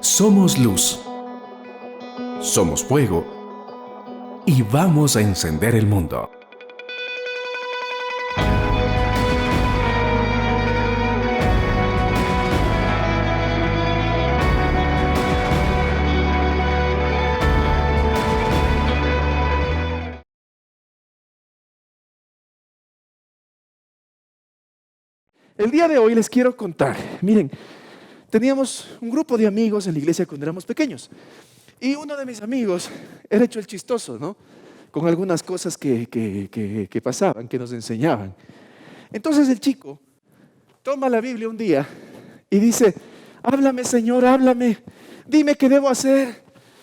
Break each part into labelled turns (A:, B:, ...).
A: Somos luz, somos fuego y vamos a encender el mundo.
B: El día de hoy les quiero contar, miren, teníamos un grupo de amigos en la iglesia cuando éramos pequeños y uno de mis amigos era hecho el chistoso, ¿no? Con algunas cosas que pasaban, que nos enseñaban. Entonces el chico toma la Biblia un día y dice, háblame Señor, háblame, dime qué debo hacer.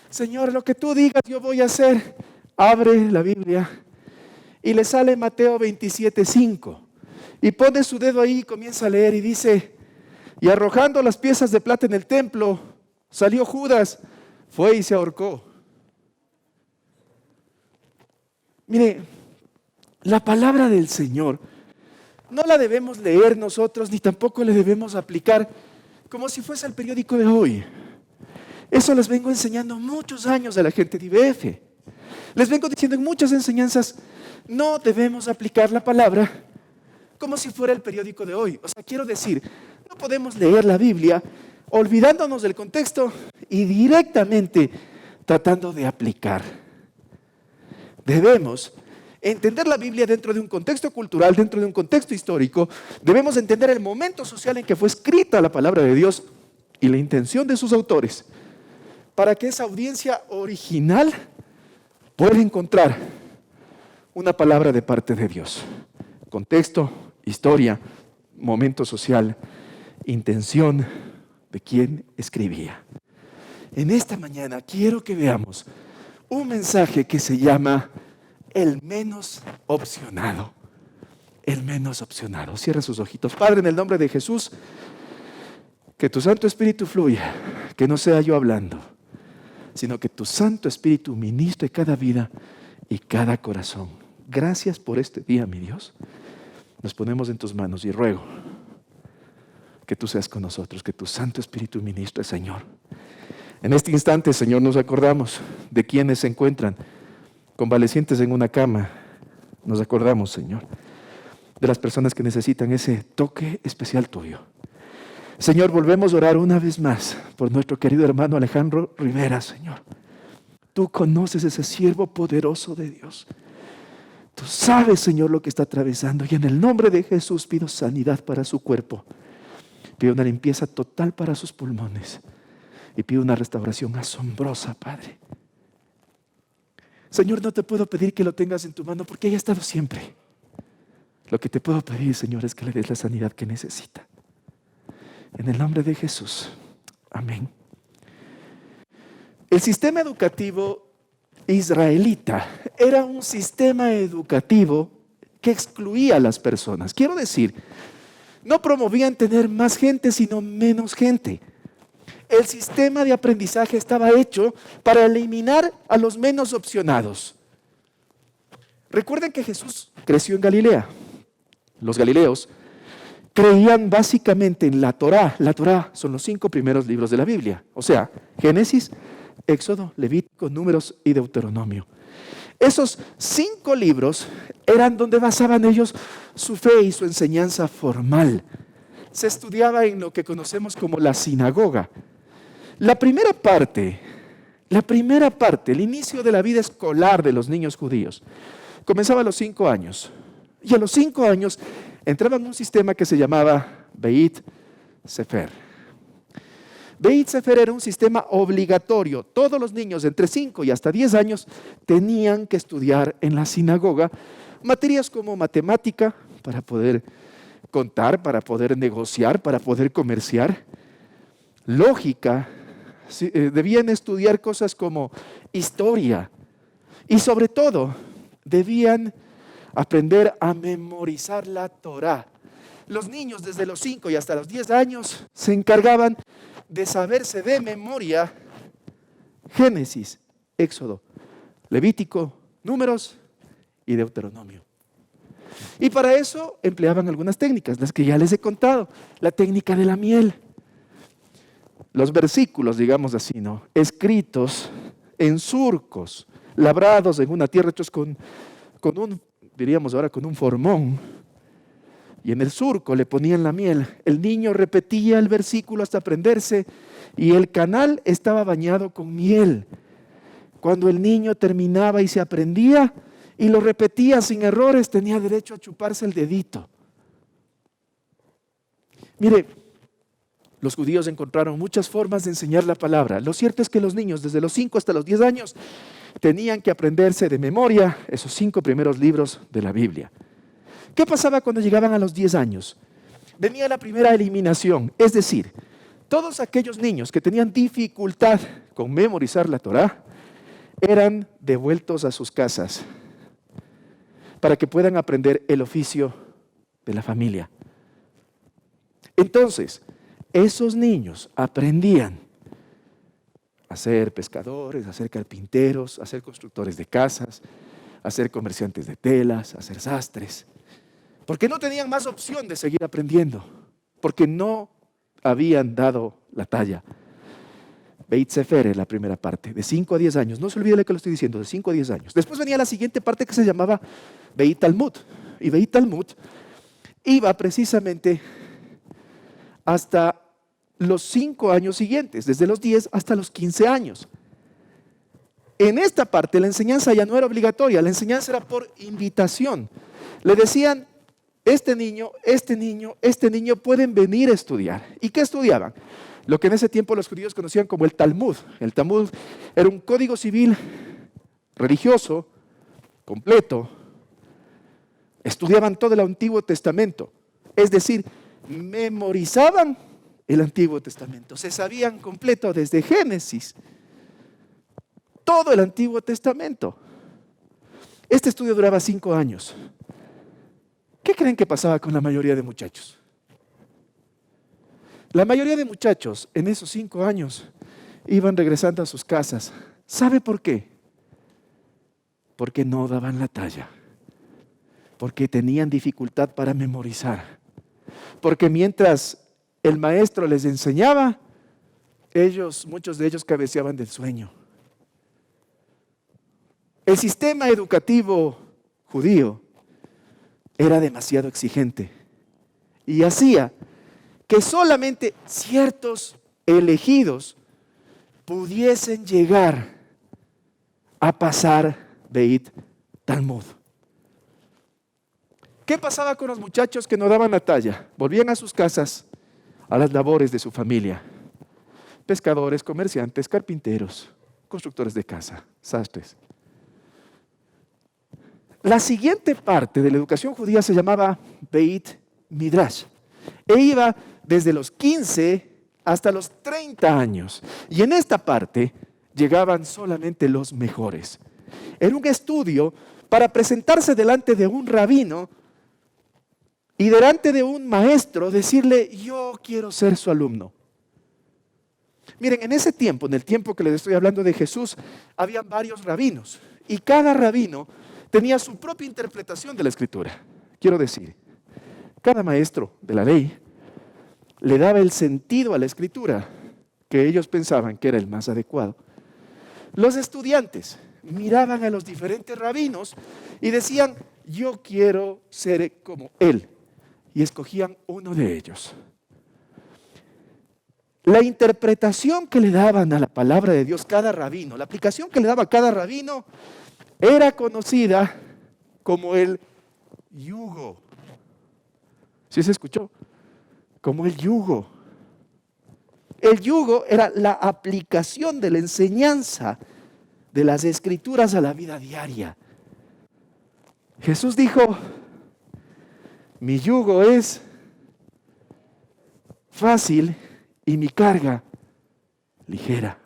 B: Señor, lo que tú digas yo voy a hacer. Abre la Biblia y le sale Mateo 27:5. Y pone su dedo ahí y comienza a leer y dice, y arrojando las piezas de plata en el templo, salió Judas, fue y se ahorcó. Mire, la palabra del Señor no la debemos leer nosotros, ni tampoco le debemos aplicar como si fuese el periódico de hoy. Eso les vengo enseñando muchos años a la gente de IBF. Les vengo diciendo en muchas enseñanzas, no debemos aplicar la palabra como si fuera el periódico de hoy. O sea, quiero decir, no podemos leer la Biblia olvidándonos del contexto y directamente tratando de aplicar. Debemos entender la Biblia dentro de un contexto cultural, dentro de un contexto histórico. Debemos entender el momento social en que fue escrita la palabra de Dios y la intención de sus autores para que esa audiencia original pueda encontrar una palabra de parte de Dios. Contexto, historia, momento social, intención de quien escribía. En esta mañana quiero que veamos un mensaje que se llama el menos opcionado. El menos opcionado. Cierra sus ojitos. Padre, en el nombre de Jesús, que tu Santo Espíritu fluya, que no sea yo hablando, sino que tu Santo Espíritu ministre cada vida y cada corazón. Gracias por este día, mi Dios. Nos ponemos en tus manos y ruego que tú seas con nosotros, que tu Santo Espíritu ministre, Señor. En este instante, Señor, nos acordamos de quienes se encuentran convalecientes en una cama. Nos acordamos, Señor, de las personas que necesitan ese toque especial tuyo. Señor, volvemos a orar una vez más por nuestro querido hermano Alejandro Rivera, Señor. Tú conoces ese siervo poderoso de Dios. Tú sabes, Señor, lo que está atravesando y en el nombre de Jesús pido sanidad para su cuerpo. Pido una limpieza total para sus pulmones y pido una restauración asombrosa, Padre. Señor, no te puedo pedir que lo tengas en tu mano porque haya estado siempre. Lo que te puedo pedir, Señor, es que le des la sanidad que necesita. En el nombre de Jesús. Amén. El sistema educativo israelita era un sistema educativo que excluía a las personas. Quiero decir, no promovían tener más gente, sino menos gente. El sistema de aprendizaje estaba hecho para eliminar a los menos opcionados. Recuerden que Jesús creció en Galilea. Los galileos creían básicamente en la Torá. La Torá son los 5 primeros libros de la Biblia. O sea, Génesis, Éxodo, Levítico, Números y Deuteronomio. Esos 5 libros eran donde basaban ellos su fe y su enseñanza formal. Se estudiaba en lo que conocemos como la sinagoga. La primera parte, el inicio de la vida escolar de los niños judíos, comenzaba a los 5 años. Y a los 5 años entraban en un sistema que se llamaba Beit Sefer. Beit Sefer era un sistema obligatorio. Todos los niños entre 5 y hasta 10 años tenían que estudiar en la sinagoga materias como matemática, para poder contar, para poder negociar, para poder comerciar, lógica. Debían estudiar cosas como historia y sobre todo debían aprender a memorizar la Torá. Los niños desde los 5 y hasta los 10 años se encargaban de saberse de memoria Génesis, Éxodo, Levítico, Números y Deuteronomio. Y para eso empleaban algunas técnicas, las que ya les he contado. La técnica de la miel. los versículos, digamos así, ¿no? Escritos en surcos, labrados en una tierra, hechos con un, diríamos ahora, con un formón. Y en el surco le ponían la miel. El niño repetía el versículo hasta aprenderse y el canal estaba bañado con miel. Cuando el niño terminaba y se aprendía y lo repetía sin errores, tenía derecho a chuparse el dedito. Mire, los judíos encontraron muchas formas de enseñar la palabra. Lo cierto es que los niños, desde los 5 hasta los 10 años, tenían que aprenderse de memoria esos 5 primeros libros de la Biblia. ¿Qué pasaba cuando llegaban a los 10 años? Venía la primera eliminación, es decir, todos aquellos niños que tenían dificultad con memorizar la Torá eran devueltos a sus casas para que puedan aprender el oficio de la familia. Entonces, esos niños aprendían a ser pescadores, a ser carpinteros, a ser constructores de casas, a ser comerciantes de telas, a ser sastres, porque no tenían más opción de seguir aprendiendo, porque no habían dado la talla. Beit Sefer es la primera parte, de 5 a 10 años. No se olvide lo que lo estoy diciendo, de 5 a 10 años. Después venía la siguiente parte que se llamaba Beit Talmud. Y Beit Talmud iba precisamente hasta los 5 años siguientes, desde los 10 hasta los 15 años. En esta parte la enseñanza ya no era obligatoria, la enseñanza era por invitación. Le decían, este niño pueden venir a estudiar. ¿Y qué estudiaban? Lo que en ese tiempo los judíos conocían como el Talmud. El Talmud era un código civil religioso, completo. Estudiaban todo el Antiguo Testamento. Es decir, memorizaban el Antiguo Testamento. Se sabían completo desde Génesis. Todo el Antiguo Testamento. Este estudio duraba 5 años. ¿Qué creen que pasaba con la mayoría de muchachos? La mayoría de muchachos en esos 5 años iban regresando a sus casas. ¿Sabe por qué? Porque no daban la talla. Porque tenían dificultad para memorizar. Porque mientras el maestro les enseñaba, muchos de ellos cabeceaban del sueño. El sistema educativo judío era demasiado exigente y hacía que solamente ciertos elegidos pudiesen llegar a pasar Beit Talmud. ¿Qué pasaba con los muchachos que no daban la talla? Volvían a sus casas, a las labores de su familia. Pescadores, comerciantes, carpinteros, constructores de casa, sastres. La siguiente parte de la educación judía se llamaba Beit Midrash. E iba desde los 15 hasta los 30 años. Y en esta parte llegaban solamente los mejores. Era un estudio para presentarse delante de un rabino y delante de un maestro decirle, yo quiero ser su alumno. Miren, en ese tiempo, en el tiempo que les estoy hablando de Jesús, había varios rabinos. Y cada rabino tenía su propia interpretación de la Escritura. Quiero decir, cada maestro de la ley le daba el sentido a la Escritura que ellos pensaban que era el más adecuado. Los estudiantes miraban a los diferentes rabinos y decían, yo quiero ser como él. Y escogían uno de ellos. La interpretación que le daban a la palabra de Dios cada rabino, la aplicación que le daba a cada rabino, era conocida como el yugo. ¿Sí se escuchó? Como el yugo. El yugo era la aplicación de la enseñanza de las Escrituras a la vida diaria. Jesús dijo, mi yugo es fácil y mi carga ligera.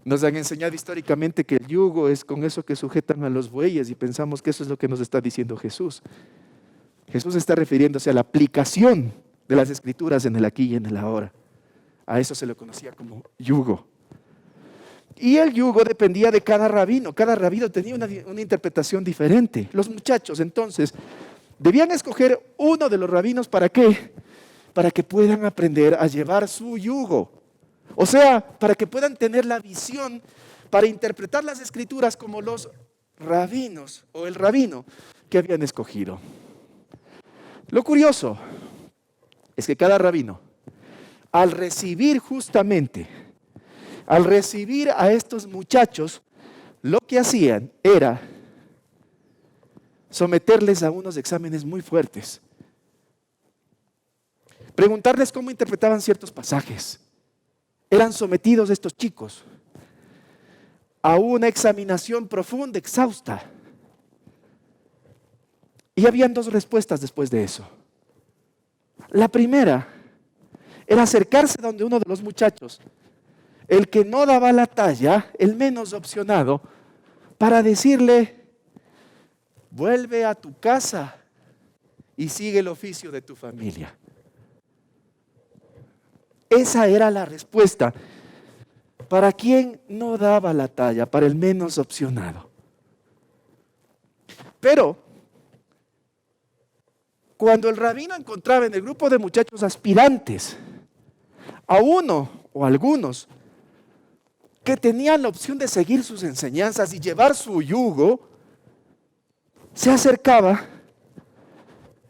B: Nos han enseñado históricamente que el yugo es con eso que sujetan a los bueyes y pensamos que eso es lo que nos está diciendo Jesús. Jesús está refiriéndose a la aplicación de las Escrituras en el aquí y en el ahora. A eso se le conocía como yugo. Y el yugo dependía de cada rabino. Cada rabino tenía una interpretación diferente. Los muchachos entonces debían escoger uno de los rabinos. ¿Para qué? para que puedan aprender a llevar su yugo. O sea, para que puedan tener la visión para interpretar las escrituras como los rabinos o el rabino que habían escogido. Lo curioso es que cada rabino, al recibir a estos muchachos, lo que hacían era someterles a unos exámenes muy fuertes. Preguntarles cómo interpretaban ciertos pasajes. Eran sometidos estos chicos a una examinación profunda, exhausta. Y habían dos respuestas después de eso. La primera era acercarse donde uno de los muchachos, el que no daba la talla, el menos opcionado, para decirle: vuelve a tu casa y sigue el oficio de tu familia. Esa era la respuesta para quien no daba la talla, para el menos opcionado. Pero cuando el rabino encontraba en el grupo de muchachos aspirantes a uno o algunos que tenían la opción de seguir sus enseñanzas y llevar su yugo, se acercaba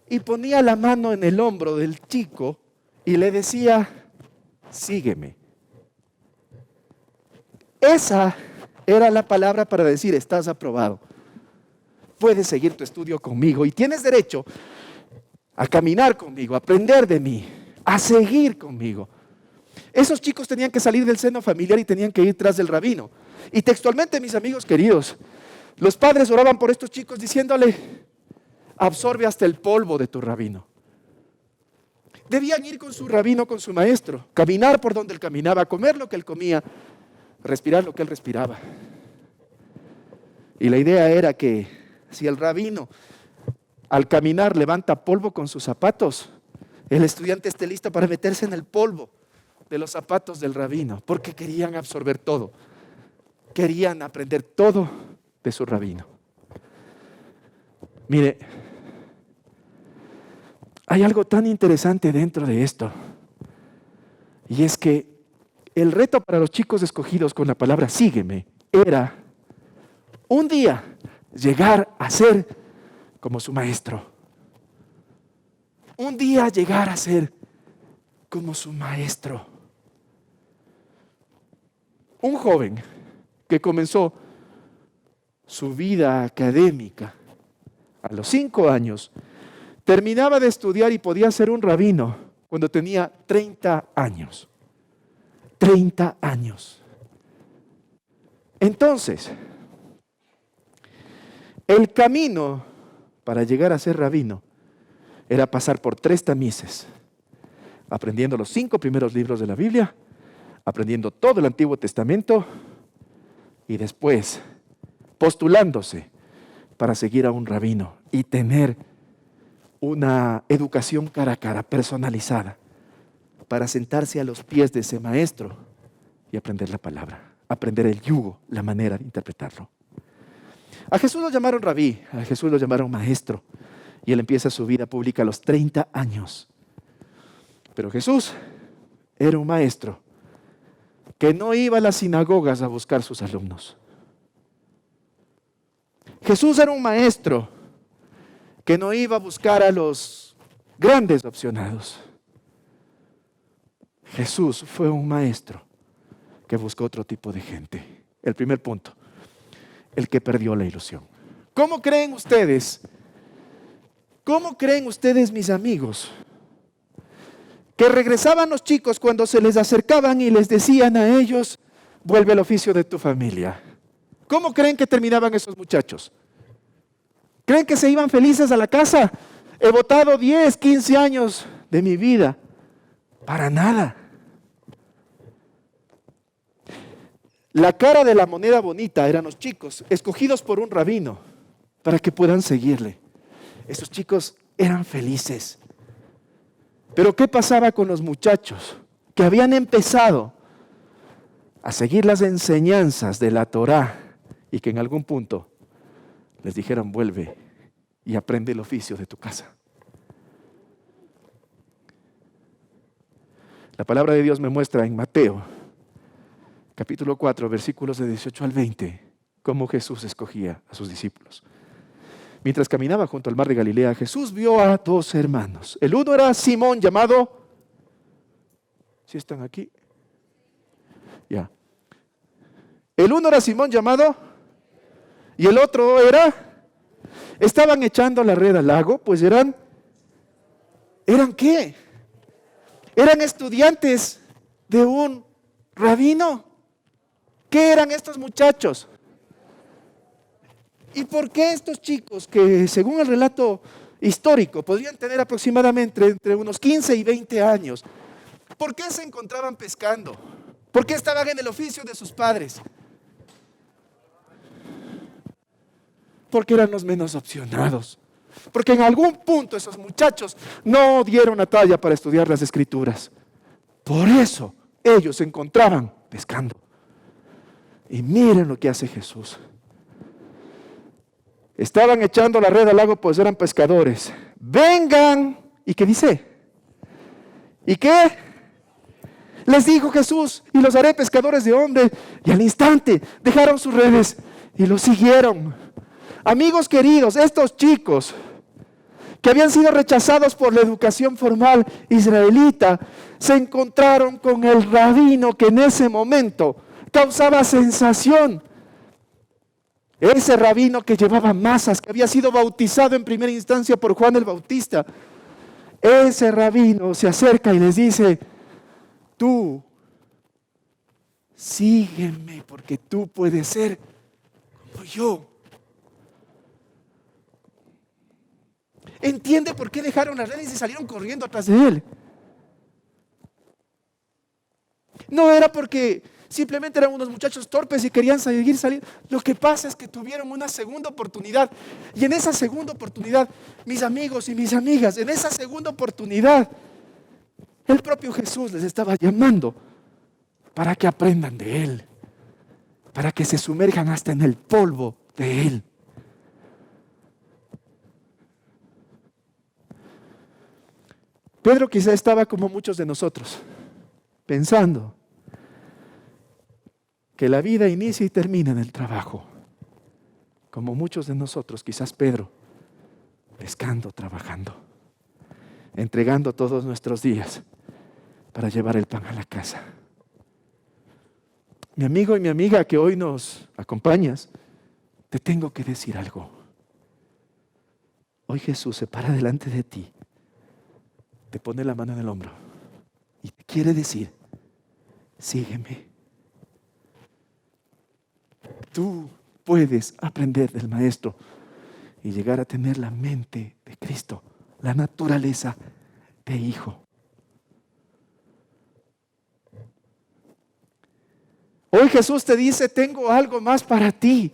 B: y ponía la mano en el hombro del chico y le decía: sígueme. Esa era la palabra para decir: estás aprobado. Puedes seguir tu estudio conmigo y tienes derecho a caminar conmigo, a aprender de mí, a seguir conmigo. Esos chicos tenían que salir del seno familiar y tenían que ir tras del rabino. Y textualmente, mis amigos queridos, los padres oraban por estos chicos diciéndole: absorbe hasta el polvo de tu rabino. Debían ir con su rabino, con su maestro, caminar por donde él caminaba, comer lo que él comía, respirar lo que él respiraba. Y la idea era que si el rabino al caminar levanta polvo con sus zapatos, el estudiante esté listo para meterse en el polvo de los zapatos del rabino, porque querían absorber todo, querían aprender todo de su rabino. Mire, hay algo tan interesante dentro de esto, y es que el reto para los chicos escogidos con la palabra sígueme era un día llegar a ser como su maestro. Un día llegar a ser como su maestro. Un joven que comenzó su vida académica a los 5 años, terminaba de estudiar y podía ser un rabino cuando tenía 30 años. 30 años. Entonces, el camino para llegar a ser rabino era pasar por 3 tamices, aprendiendo los 5 primeros libros de la Biblia, aprendiendo todo el Antiguo Testamento y después postulándose para seguir a un rabino y tener una educación cara a cara, personalizada, para sentarse a los pies de ese maestro y aprender la palabra, aprender el yugo, la manera de interpretarlo. A Jesús lo llamaron rabí, a Jesús lo llamaron maestro, y él empieza su vida pública a los 30 años. Pero Jesús era un maestro que no iba a las sinagogas a buscar sus alumnos. Jesús era un maestro que no iba a buscar a los grandes opcionados. Jesús fue un maestro que buscó otro tipo de gente. El primer punto, el que perdió la ilusión. ¿Cómo creen ustedes, mis amigos, que regresaban los chicos cuando se les acercaban y les decían a ellos: vuelve al oficio de tu familia? ¿Cómo creen que terminaban esos muchachos? ¿Creen que se iban felices a la casa? He votado 10, 15 años de mi vida para nada. La cara de la moneda bonita eran los chicos, escogidos por un rabino para que puedan seguirle. Esos chicos eran felices. Pero ¿qué pasaba con los muchachos que habían empezado a seguir las enseñanzas de la Torá y que en algún punto les dijeron: vuelve y aprende el oficio de tu casa? La palabra de Dios me muestra en Mateo, capítulo 4, versículos de 18 al 20, cómo Jesús escogía a sus discípulos. Mientras caminaba junto al mar de Galilea, Jesús vio a dos hermanos. El uno era Simón, llamado... ¿Sí están aquí? Ya. El uno era Simón, llamado... Y el otro era... Estaban echando la red al lago, pues ¿eran qué? Eran estudiantes de un rabino. ¿Qué eran estos muchachos? ¿Y por qué estos chicos que según el relato histórico podrían tener aproximadamente entre unos 15 y 20 años, por qué se encontraban pescando? ¿Por qué estaban en el oficio de sus padres? Porque eran los menos opcionados. Porque en algún punto esos muchachos no dieron la talla para estudiar las Escrituras. Por eso ellos se encontraban pescando. Y miren lo que hace Jesús. Estaban echando la red al lago, pues eran pescadores. Vengan. ¿Y qué dice? ¿Y qué? Les dijo Jesús, y los haré pescadores de hombres. Y al instante dejaron sus redes y los siguieron. Amigos queridos, estos chicos que habían sido rechazados por la educación formal israelita, se encontraron con el rabino que en ese momento causaba sensación. Ese rabino que llevaba masas, que había sido bautizado en primera instancia por Juan el Bautista. Ese rabino se acerca y les dice, tú, sígueme porque tú puedes ser como yo. ¿Entiende por qué dejaron las redes y salieron corriendo atrás de él? No era porque simplemente eran unos muchachos torpes y querían salir. Lo que pasa es que tuvieron una segunda oportunidad. Y en esa segunda oportunidad, mis amigos y mis amigas, en esa segunda oportunidad, el propio Jesús les estaba llamando para que aprendan de Él, para que se sumerjan hasta en el polvo de Él. Pedro quizá estaba como muchos de nosotros, pensando que la vida inicia y termina en el trabajo. Como muchos de nosotros, quizás Pedro, pescando, trabajando, entregando todos nuestros días para llevar el pan a la casa. Mi amigo y mi amiga que hoy nos acompañas, te tengo que decir algo. Hoy Jesús se para delante de ti, te pone la mano en el hombro y te quiere decir, sígueme. Tú puedes aprender del Maestro y llegar a tener la mente de Cristo, la naturaleza de Hijo. Hoy Jesús te dice, tengo algo más para ti.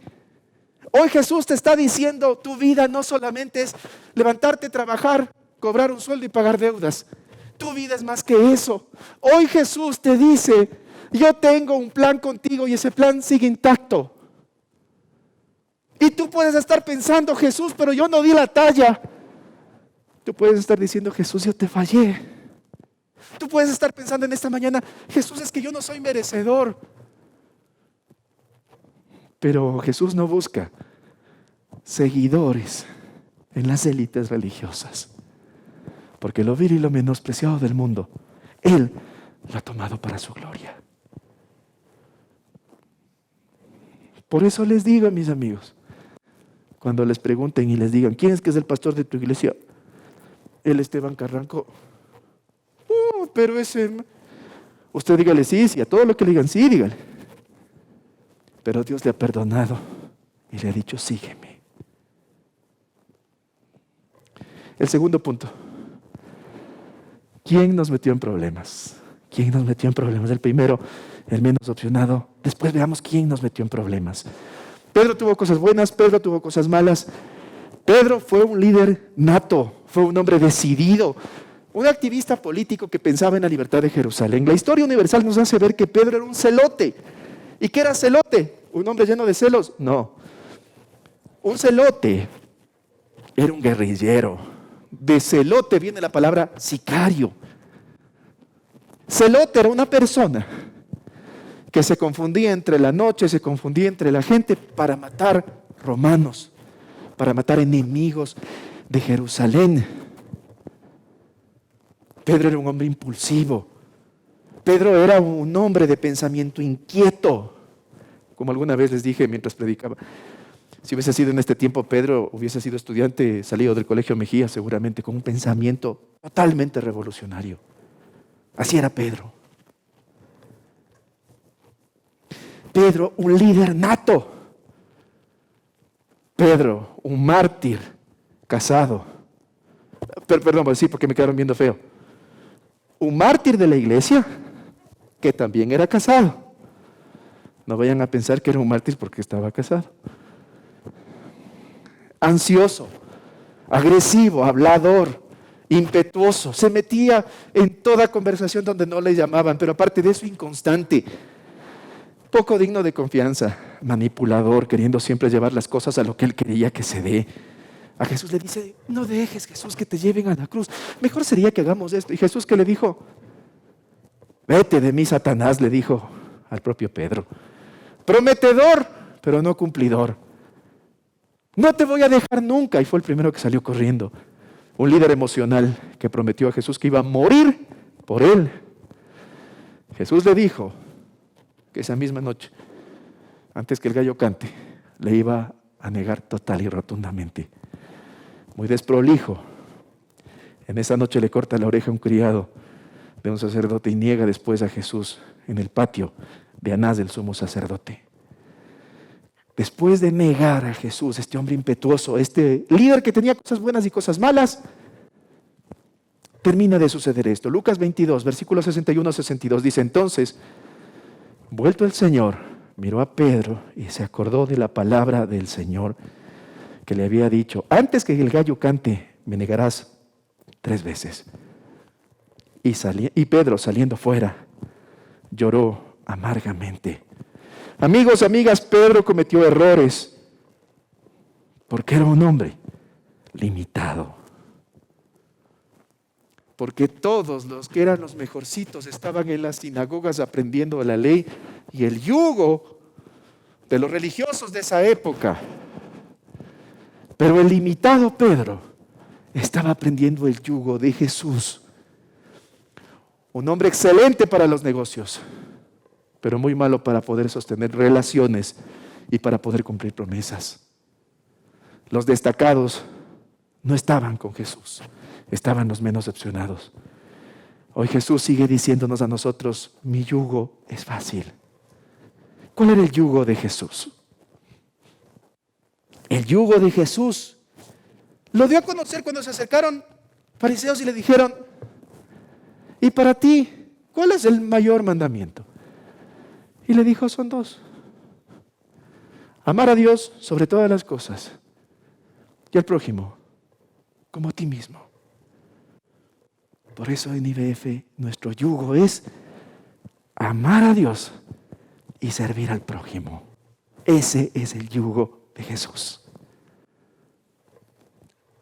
B: Hoy Jesús te está diciendo, tu vida no solamente es levantarte, trabajar, cobrar un sueldo y pagar deudas. Tu vida es más que eso. Hoy Jesús te dice, yo tengo un plan contigo y ese plan sigue intacto. Y tú puedes estar pensando, Jesús, pero yo no di la talla. Tú puedes estar diciendo, Jesús, yo te fallé. Tú puedes estar pensando en esta mañana, Jesús, es que yo no soy merecedor. Pero Jesús no busca seguidores en las élites religiosas. Porque lo vil y lo menospreciado del mundo, Él lo ha tomado para su gloria. Por eso les digo, mis amigos, cuando les pregunten y les digan, ¿quién es que es el pastor de tu iglesia? El Esteban Carranco. Pero ese... Usted dígale sí, a todo lo que le digan sí, dígale. Pero Dios le ha perdonado y le ha dicho, sígueme. El segundo punto. ¿Quién nos metió en problemas? ¿Quién nos metió en problemas? El primero, el menos opcionado. Después veamos quién nos metió en problemas. Pedro tuvo cosas buenas, Pedro tuvo cosas malas. Pedro fue un líder nato, fue un hombre decidido, un activista político que pensaba en la libertad de Jerusalén. La historia universal nos hace ver que Pedro era un celote. ¿Y qué era celote? ¿Un hombre lleno de celos? No. Un celote era un guerrillero. De celote viene la palabra sicario. Celote era una persona que se confundía entre la noche, se confundía entre la gente para matar romanos, para matar enemigos de Jerusalén. Pedro era un hombre impulsivo. Pedro era un hombre de pensamiento inquieto. Como alguna vez les dije mientras predicaba, si hubiese sido en este tiempo, Pedro hubiese sido estudiante salido del colegio Mejía, seguramente con un pensamiento totalmente revolucionario. Así era Pedro. Pedro, un líder nato. Pedro, un mártir, casado. Perdón, voy a decir porque me quedaron viendo feo. Un mártir de la iglesia que también era casado. No vayan a pensar que era un mártir porque estaba casado. Ansioso, agresivo, hablador, impetuoso. Se metía en toda conversación donde no le llamaban, pero aparte de eso, inconstante. Poco digno de confianza, manipulador, queriendo siempre llevar las cosas a lo que él quería que se dé. A Jesús le dice, no dejes, Jesús, que te lleven a la cruz. Mejor sería que hagamos esto. Y Jesús, ¿qué le dijo? Vete de mí, Satanás, le dijo al propio Pedro. Prometedor, pero no cumplidor. No te voy a dejar nunca. Y fue el primero que salió corriendo. Un líder emocional que prometió a Jesús que iba a morir por él. Jesús le dijo que esa misma noche, antes que el gallo cante, le iba a negar total y rotundamente. Muy desprolijo. En esa noche le corta la oreja a un criado de un sacerdote y niega después a Jesús en el patio de Anás del sumo sacerdote. Después de negar a Jesús, este hombre impetuoso, este líder que tenía cosas buenas y cosas malas, termina de suceder esto. Lucas 22, versículos 61-62 dice, entonces, vuelto el Señor, miró a Pedro y se acordó de la palabra del Señor que le había dicho, antes que el gallo cante, me negarás 3 veces. Y Pedro, saliendo fuera, lloró amargamente. Amigos, amigas, Pedro cometió errores porque era un hombre limitado. Porque todos los que eran los mejorcitos estaban en las sinagogas aprendiendo la ley y el yugo de los religiosos de esa época. Pero el limitado Pedro estaba aprendiendo el yugo de Jesús. Un hombre excelente para los negocios, pero muy malo para poder sostener relaciones y para poder cumplir promesas. Los destacados no estaban con Jesús, estaban los menos opcionados. Hoy Jesús sigue diciéndonos a nosotros, mi yugo es fácil. ¿Cuál era el yugo de Jesús? El yugo de Jesús lo dio a conocer cuando se acercaron fariseos y le dijeron, ¿y para ti cuál es el mayor mandamiento? Y le dijo, son 2. Amar a Dios sobre todas las cosas y al prójimo como a ti mismo. Por eso en IBF nuestro yugo es amar a Dios y servir al prójimo. Ese es el yugo de Jesús.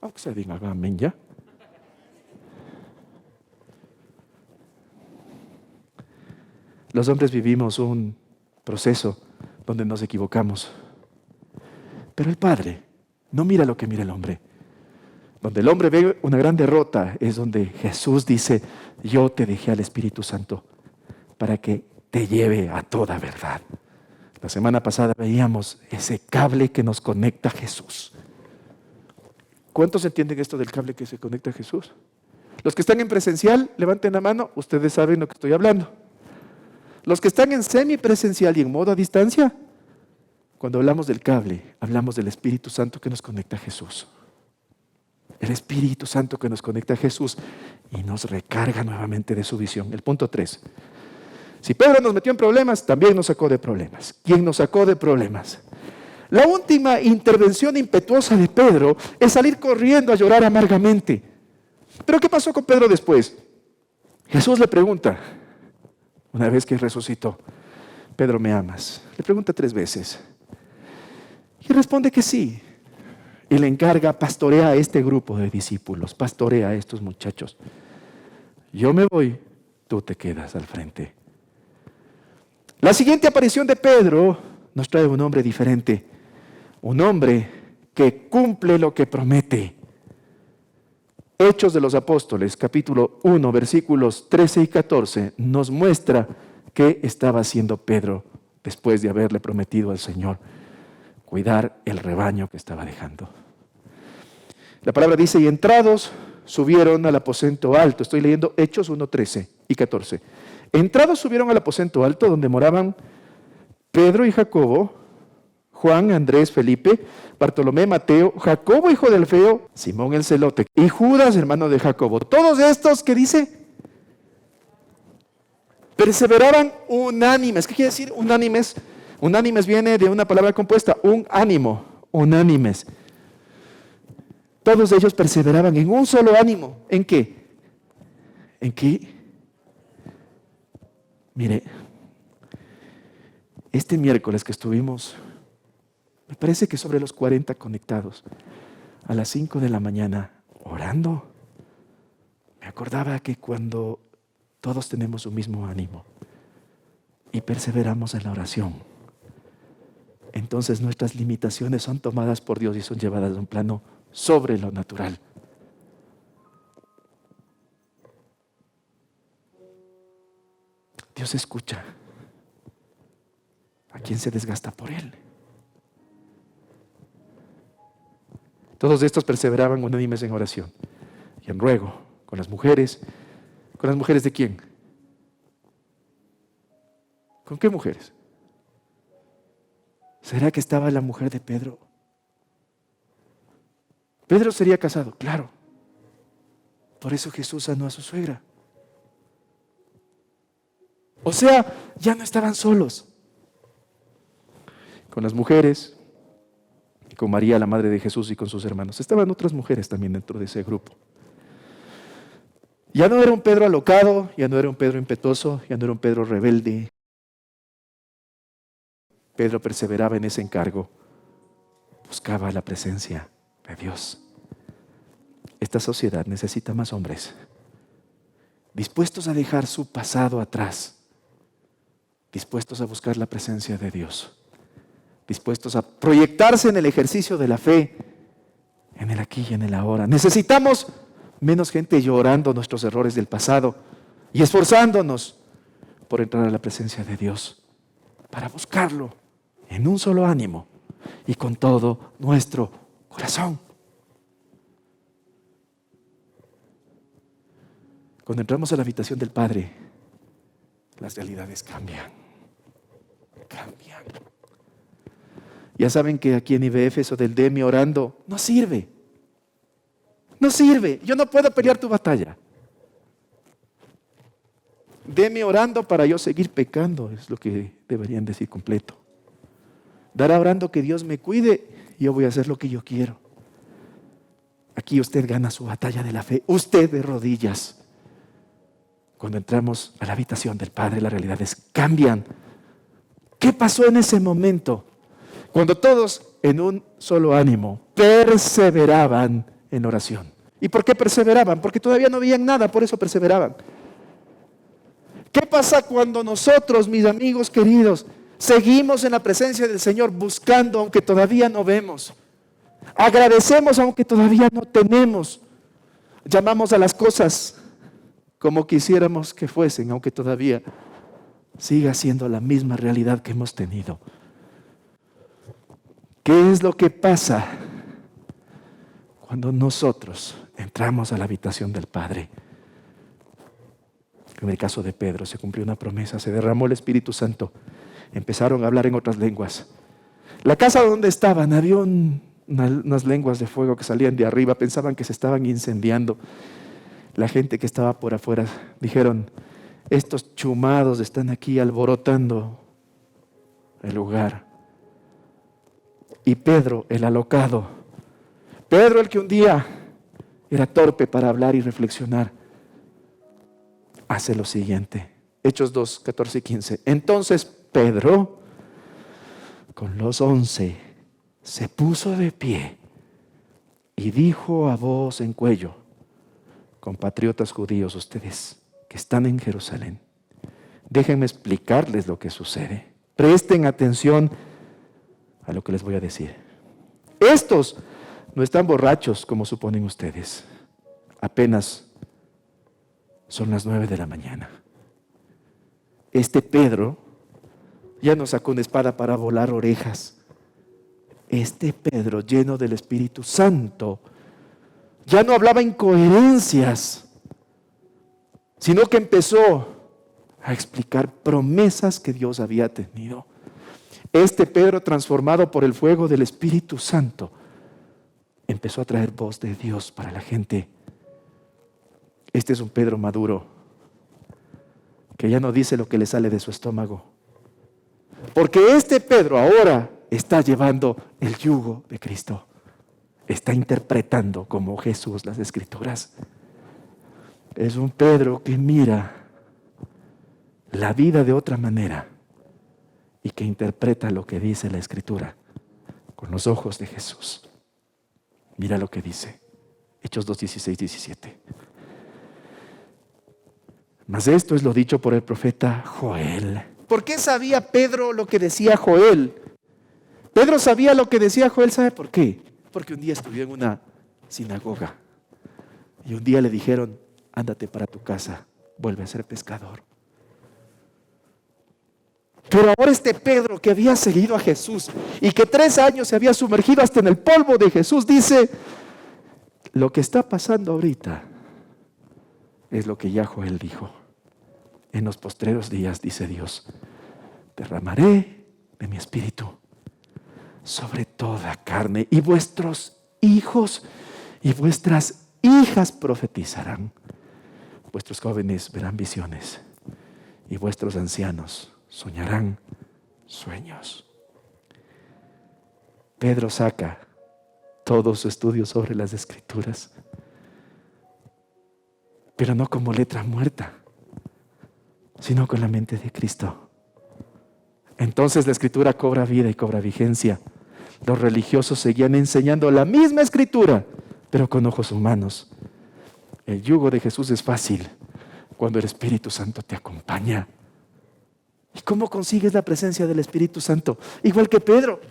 B: Aunque se diga amén ya. Los hombres vivimos un proceso donde nos equivocamos. Pero el Padre no mira lo que mira el hombre. Donde el hombre ve una gran derrota es donde Jesús dice, yo te dejé al Espíritu Santo para que te lleve a toda verdad. La semana pasada veíamos ese cable que nos conecta a Jesús. ¿Cuántos entienden esto del cable que se conecta a Jesús? Los que están en presencial, levanten la mano, ustedes saben lo que estoy hablando. Los que están en semipresencial y en modo a distancia, cuando hablamos del cable, hablamos del Espíritu Santo que nos conecta a Jesús. El Espíritu Santo que nos conecta a Jesús y nos recarga nuevamente de su visión. El punto 3. Si Pedro nos metió en problemas, también nos sacó de problemas. ¿Quién nos sacó de problemas? La última intervención impetuosa de Pedro es salir corriendo a llorar amargamente. ¿Pero qué pasó con Pedro después? Jesús le pregunta, una vez que resucitó, Pedro, ¿me amas? Le pregunta 3 veces. Y responde que sí. Y le encarga, pastorea a este grupo de discípulos, pastorea a estos muchachos. Yo me voy, tú te quedas al frente. La siguiente aparición de Pedro nos trae un hombre diferente, un hombre que cumple lo que promete. Hechos de los Apóstoles, capítulo 1, versículos 13 y 14, nos muestra qué estaba haciendo Pedro después de haberle prometido al Señor cuidar el rebaño que estaba dejando. La palabra dice, y entrados subieron al aposento alto. Estoy leyendo Hechos 1, 13 y 14. Entrados subieron al aposento alto donde moraban Pedro y Jacobo, Juan, Andrés, Felipe, Bartolomé, Mateo, Jacobo, hijo de Alfeo, Simón el celote, y Judas, hermano de Jacobo. Todos estos, ¿qué dice? Perseveraban unánimes. ¿Qué quiere decir unánimes? Unánimes viene de una palabra compuesta, un ánimo, unánimes. Todos ellos perseveraban en un solo ánimo. ¿En qué? ¿En qué? Mire, este miércoles que estuvimos, me parece que sobre los 40 conectados, a las 5 de la mañana, orando, me acordaba que cuando todos tenemos un mismo ánimo y perseveramos en la oración, entonces nuestras limitaciones son tomadas por Dios y son llevadas a un plano sobre lo natural. Dios escucha a quien se desgasta por Él. Todos estos perseveraban unánimes en oración y en ruego con las mujeres. ¿Con las mujeres de quién? ¿Con qué mujeres? ¿Será que estaba la mujer de Pedro? Pedro sería casado, claro. Por eso Jesús sanó a su suegra. O sea, ya no estaban solos. Con las mujeres, con María, la madre de Jesús, y con sus hermanos. Estaban otras mujeres también dentro de ese grupo. Ya no era un Pedro alocado, ya no era un Pedro impetuoso, ya no era un Pedro rebelde. Pedro perseveraba en ese encargo. Buscaba la presencia de Dios. Esta sociedad necesita más hombres dispuestos a dejar su pasado atrás, dispuestos a buscar la presencia de Dios, dispuestos a proyectarse en el ejercicio de la fe, en el aquí y en el ahora. Necesitamos menos gente llorando nuestros errores del pasado y esforzándonos por entrar a la presencia de Dios para buscarlo en un solo ánimo y con todo nuestro corazón. Cuando entramos a la habitación del Padre, las realidades cambian. Cambian. Ya saben que aquí en IBF eso del Demi orando no sirve. No sirve. Yo no puedo pelear tu batalla. Demi orando para yo seguir pecando, es lo que deberían decir completo. Dará orando que Dios me cuide y yo voy a hacer lo que yo quiero. Aquí usted gana su batalla de la fe. Usted de rodillas. Cuando entramos a la habitación del Padre, las realidades cambian. ¿Qué pasó en ese momento? Cuando todos en un solo ánimo perseveraban en oración. ¿Y por qué perseveraban? Porque todavía no veían nada, por eso perseveraban. ¿Qué pasa cuando nosotros, mis amigos queridos, seguimos en la presencia del Señor buscando aunque todavía no vemos? Agradecemos aunque todavía no tenemos. Llamamos a las cosas como quisiéramos que fuesen, aunque todavía siga siendo la misma realidad que hemos tenido. ¿Qué es lo que pasa cuando nosotros entramos a la habitación del Padre? En el caso de Pedro se cumplió una promesa, se derramó el Espíritu Santo, empezaron a hablar en otras lenguas. La casa donde estaban había unas lenguas de fuego que salían de arriba, pensaban que se estaban incendiando. La gente que estaba por afuera dijeron, estos chumados están aquí alborotando el lugar. Y Pedro, el alocado, Pedro el que un día era torpe para hablar y reflexionar, hace lo siguiente. Hechos 2, 14 y 15. Entonces Pedro, con los 11, se puso de pie y dijo a voz en cuello, compatriotas judíos, ustedes que están en Jerusalén. Déjenme explicarles lo que sucede. Presten atención a lo que les voy a decir. Estos no están borrachos como suponen ustedes. Apenas son las 9 de la mañana. Este Pedro ya no sacó una espada para volar orejas. Este Pedro, lleno del Espíritu Santo, ya no hablaba incoherencias, sino que empezó a explicar promesas que Dios había tenido. Este Pedro, transformado por el fuego del Espíritu Santo, empezó a traer voz de Dios para la gente. Este es un Pedro maduro, que ya no dice lo que le sale de su estómago. Porque este Pedro ahora está llevando el yugo de Cristo. Está interpretando como Jesús las Escrituras. Es un Pedro que mira la vida de otra manera y que interpreta lo que dice la Escritura con los ojos de Jesús. Mira lo que dice Hechos 2, 16, 17. Mas esto es lo dicho por el profeta Joel. ¿Por qué sabía Pedro lo que decía Joel? Pedro sabía lo que decía Joel, ¿sabe por qué? Porque un día estudió en una sinagoga y un día le dijeron: ándate para tu casa, vuelve a ser pescador. Pero ahora este Pedro, que había seguido a Jesús y que 3 años se había sumergido hasta en el polvo de Jesús, dice: lo que está pasando ahorita es lo que ya Joel dijo. En los postreros días, dice Dios, derramaré de mi espíritu sobre toda carne, y vuestros hijos y vuestras hijas profetizarán. Vuestros jóvenes verán visiones y vuestros ancianos soñarán sueños. Pedro saca todo su estudio sobre las Escrituras, pero no como letra muerta, sino con la mente de Cristo. Entonces la Escritura cobra vida y cobra vigencia. Los religiosos seguían enseñando la misma Escritura, pero con ojos humanos. El yugo de Jesús es fácil cuando el Espíritu Santo te acompaña. ¿Y cómo consigues la presencia del Espíritu Santo? Igual que Pedro,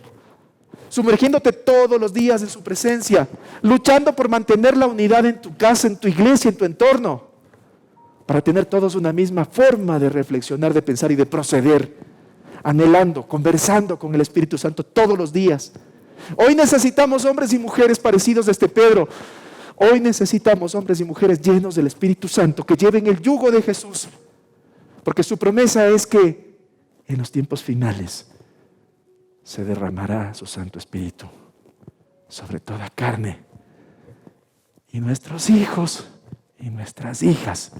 B: sumergiéndote todos los días en su presencia, luchando por mantener la unidad en tu casa, en tu iglesia, en tu entorno, para tener todos una misma forma de reflexionar, de pensar y de proceder, anhelando, conversando con el Espíritu Santo todos los días. Hoy necesitamos hombres y mujeres parecidos a este Pedro. Hoy necesitamos hombres y mujeres llenos del Espíritu Santo, que lleven el yugo de Jesús, porque su promesa es que en los tiempos finales se derramará su Santo Espíritu sobre toda carne, y nuestros hijos y nuestras hijas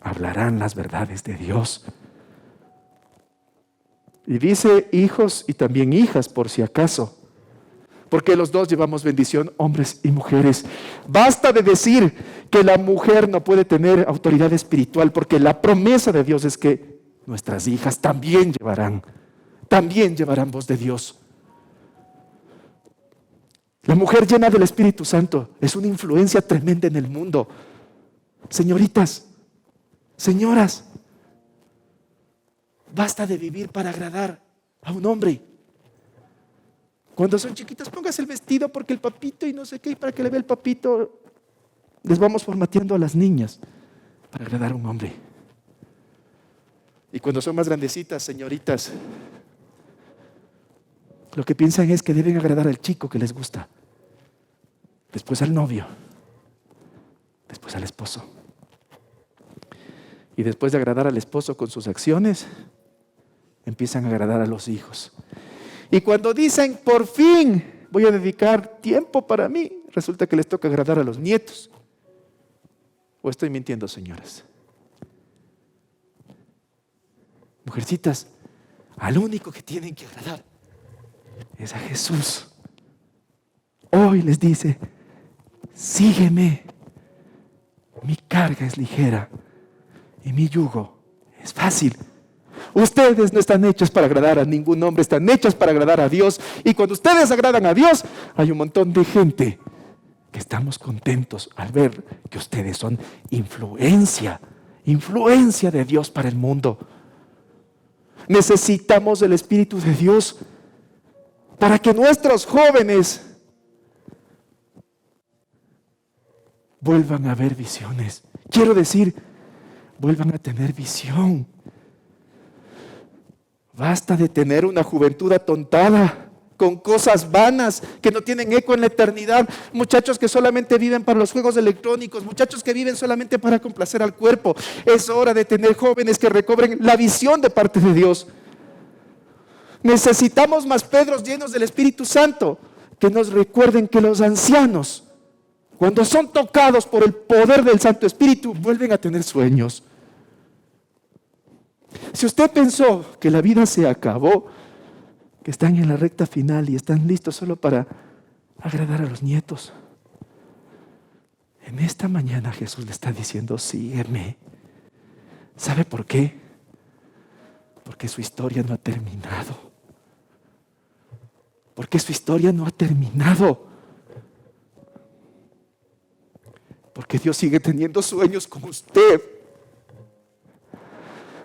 B: hablarán las verdades de Dios. Y dice hijos y también hijas, por si acaso, porque los dos llevamos bendición, hombres y mujeres. Basta de decir que la mujer no puede tener autoridad espiritual, porque la promesa de Dios es que nuestras hijas también llevarán voz de Dios. La mujer llena del Espíritu Santo es una influencia tremenda en el mundo. Señoritas, señoras, basta de vivir para agradar a un hombre. Cuando son chiquitas, póngase el vestido porque el papito y no sé qué, y para que le vea el papito. Les vamos formateando a las niñas para agradar a un hombre. Y cuando son más grandecitas, señoritas, lo que piensan es que deben agradar al chico que les gusta, después al novio, después al esposo. Y después de agradar al esposo con sus acciones, empiezan a agradar a los hijos. Y cuando dicen, por fin voy a dedicar tiempo para mí, resulta que les toca agradar a los nietos. ¿O estoy mintiendo, señoras? Mujercitas, al único que tienen que agradar es a Jesús. Hoy les dice, sígueme, mi carga es ligera y mi yugo es fácil. Ustedes no están hechos para agradar a ningún hombre, están hechos para agradar a Dios. Y cuando ustedes agradan a Dios, hay un montón de gente que estamos contentos al ver que ustedes son influencia influencia de Dios para el mundo. Necesitamos el Espíritu de Dios para que nuestros jóvenes vuelvan a ver visiones. Quiero decir, vuelvan a tener visión. Basta de tener una juventud atontada con cosas vanas que no tienen eco en la eternidad. Muchachos que solamente viven para los juegos electrónicos, muchachos que viven solamente para complacer al cuerpo. Es hora de tener jóvenes que recobren la visión de parte de Dios. Necesitamos más Pedros llenos del Espíritu Santo que nos recuerden que los ancianos, cuando son tocados por el poder del Santo Espíritu, vuelven a tener sueños. Si usted pensó que la vida se acabó, que están en la recta final y están listos solo para agradar a los nietos, en esta mañana Jesús le está diciendo, sígueme. ¿Sabe por qué? Porque su historia no ha terminado. Porque su historia no ha terminado. Porque Dios sigue teniendo sueños con usted.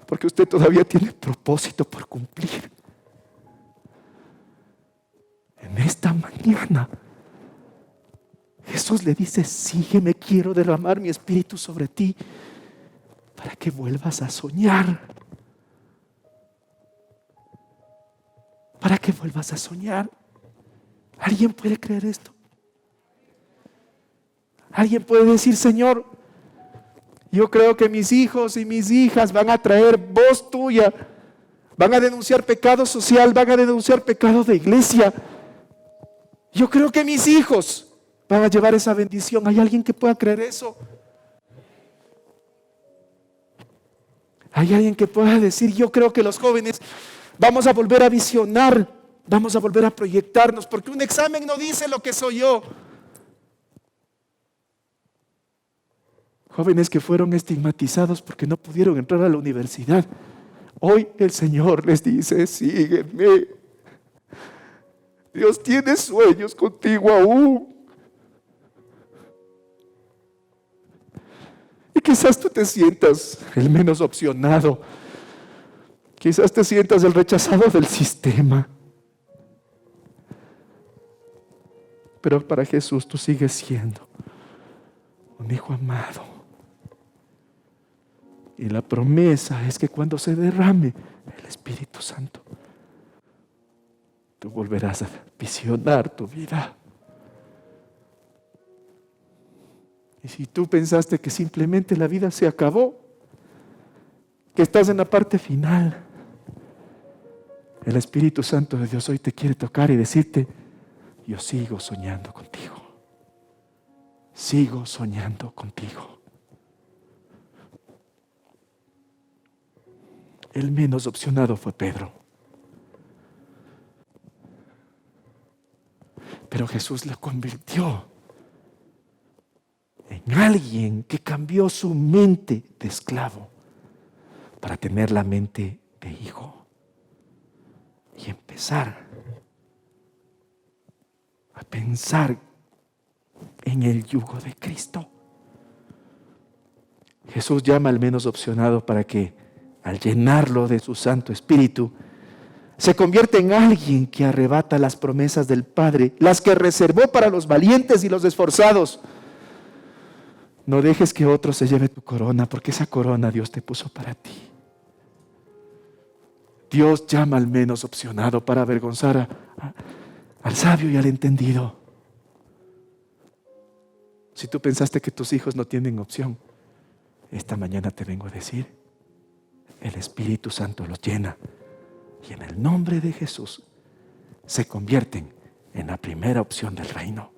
B: Porque usted todavía tiene propósito por cumplir. En esta mañana, Jesús le dice, sígueme, quiero derramar mi espíritu sobre ti para que vuelvas a soñar. Para que vuelvas a soñar. ¿Alguien puede creer esto? ¿Alguien puede decir, Señor, yo creo que mis hijos y mis hijas van a traer voz tuya, van a denunciar pecado social, van a denunciar pecado de iglesia? Yo creo que mis hijos van a llevar esa bendición. ¿Hay alguien que pueda creer eso? ¿Hay alguien que pueda decir, yo creo que los jóvenes vamos a volver a visionar, vamos a volver a proyectarnos, porque un examen no dice lo que soy yo? Jóvenes que fueron estigmatizados porque no pudieron entrar a la universidad. Hoy el Señor les dice, sígueme. Dios tiene sueños contigo aún. Y quizás tú te sientas el menos opcionado. Quizás te sientas el rechazado del sistema. Pero para Jesús tú sigues siendo un hijo amado. Y la promesa es que cuando se derrame el Espíritu Santo, tú volverás a visionar tu vida. Y si tú pensaste que simplemente la vida se acabó, que estás en la parte final, el Espíritu Santo de Dios hoy te quiere tocar y decirte, yo sigo soñando contigo. Sigo soñando contigo. El menos opcionado fue Pedro. Pero Jesús lo convirtió en alguien que cambió su mente de esclavo para tener la mente de hijo y empezar a pensar en el yugo de Cristo. Jesús llama al menos opcionado para que al llenarlo de su Santo Espíritu se convierte en alguien que arrebata las promesas del Padre, las que reservó para los valientes y los esforzados. No dejes que otro se lleve tu corona, porque esa corona Dios te puso para ti. Dios llama al menos opcionado para avergonzar al sabio y al entendido. Si tú pensaste que tus hijos no tienen opción, esta mañana te vengo a decir, el Espíritu Santo los llena y en el nombre de Jesús se convierten en la primera opción del reino.